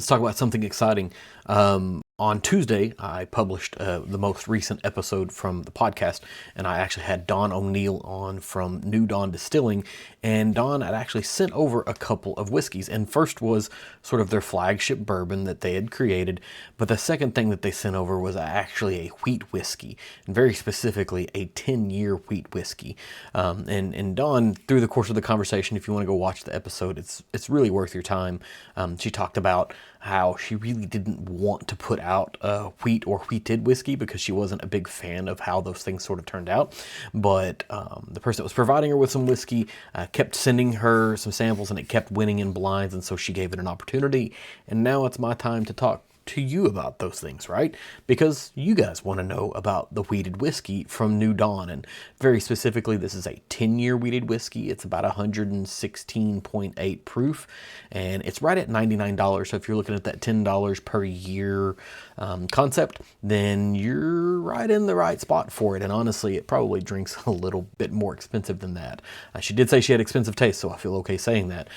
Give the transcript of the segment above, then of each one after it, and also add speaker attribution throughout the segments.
Speaker 1: Let's talk about something exciting. On Tuesday, I published the most recent episode from the podcast, and I actually had Dawn O'Neill on from New Dawn Distilling, and Dawn had actually sent over a couple of whiskeys, and first was sort of their flagship bourbon that they had created, but the second thing that they sent over was actually a wheat whiskey, and very specifically a 10-year wheat whiskey. And Dawn, through the course of the conversation, if you want to go watch the episode, it's really worth your time. She talked about how she really didn't want to put out wheat or wheated whiskey because she wasn't a big fan of how those things sort of turned out. But the person that was providing her with some whiskey kept sending her some samples, and it kept winning in blinds, and so she gave it an opportunity. And now it's my time to talk to you about those things, right? Because you guys want to know about the wheated whiskey from New Dawn, and very specifically, this is a 10-year wheated whiskey. It's about 116.8 proof, and it's right at $99. So if you're looking at that $10 per year concept, then you're right in the right spot for it. And honestly, it probably drinks a little bit more expensive than that. She did say she had expensive taste, so I feel okay saying that.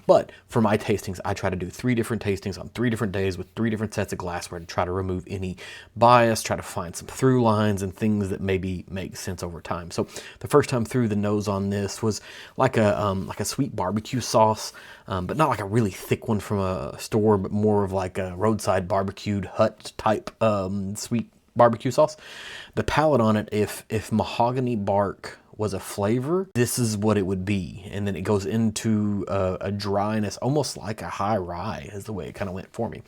Speaker 1: But for my tastings, I try to do 3 different tastings on 3 different days with 3 different sets of glassware to try to remove any bias, try to find some through lines and things that maybe make sense over time. So the first time through the nose on this was like a sweet barbecue sauce, but not like a really thick one from a store, but more of like a roadside barbecued hut type sweet barbecue sauce. The palate on it, if mahogany bark was a flavor, this is what it would be. And then it goes into a dryness, almost like a high rye is the way it kind of went for me.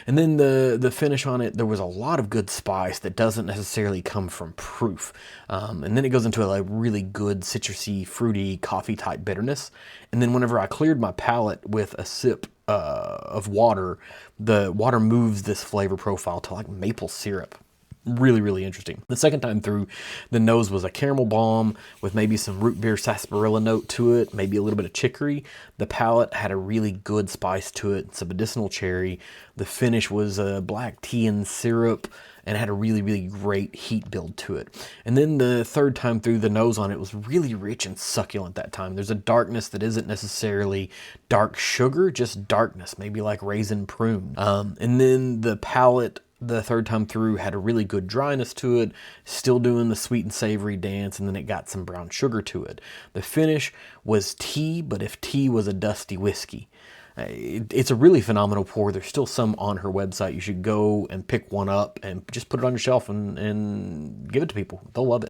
Speaker 1: And then the finish on it, there was a lot of good spice that doesn't necessarily come from proof. And then it goes into a really good citrusy, fruity, coffee type bitterness. And then whenever I cleared my palate with a sip of water, the water moves this flavor profile to like maple syrup. Really, really interesting. The second time through, the nose was a caramel balm with maybe some root beer sarsaparilla note to it, maybe a little bit of chicory. The palate had a really good spice to it, some medicinal cherry. The finish was black tea and syrup, and had a really, really great heat build to it. And then the third time through, the nose on it was really rich and succulent that time. There's a darkness that isn't necessarily dark sugar, just darkness, maybe like raisin prune. And then the palate, the third time through, had a really good dryness to it, still doing the sweet and savory dance, and then it got some brown sugar to it. The finish was tea, but if tea was a dusty whiskey. It's a really phenomenal pour. There's still some on her website. You should go and pick one up and just put it on your shelf and give it to people. They'll love it.